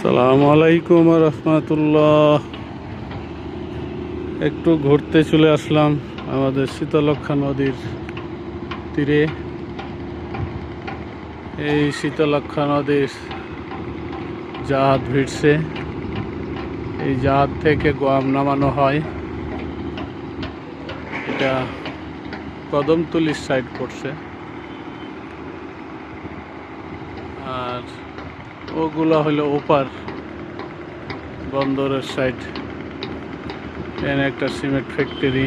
আসসালামু আলাইকুম রহমতুল্লাহ। একটু ঘুরতে চলে আসলাম আমাদের শীতলক্ষ্যা নদীর তীরে। এই শীতলক্ষ্যা নদীর জাহাজ ভিড়ছে। এই জাহাজ থেকে গোয়াম নামানো হয়। এটা কদমতলির সাইড পড়ছে, আর ওগুলো হলো ওপার বন্দরের সাইড। এখানে একটা সিমেন্ট ফ্যাক্টরি,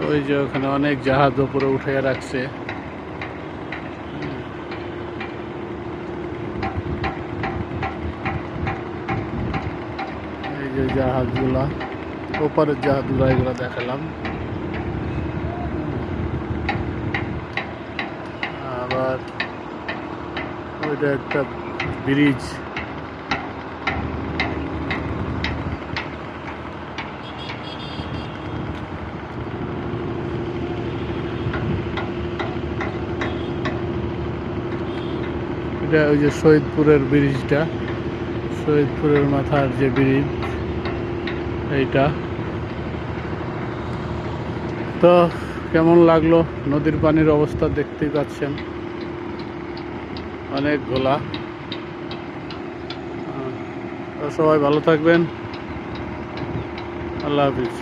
ওই যে ওখানে অনেক জাহাজ উপরে উঠে রাখছে। এই যে জাহাজগুলা, ওপারের জাহাজগুলা, এগুলো দেখালাম। আবার ওইটা একটা ব্রিজ। এটা ওই যে শহীদপুরের ব্রিজটা, শহীদপুরের মাথার যে ব্রিজ এইটা। তো কেমন লাগলো? নদীর পানির অবস্থা দেখতেই পাচ্ছেন, অনেক ঘোলা। তো সবাই ভালো থাকবেন। আল্লাহ হাফিজ।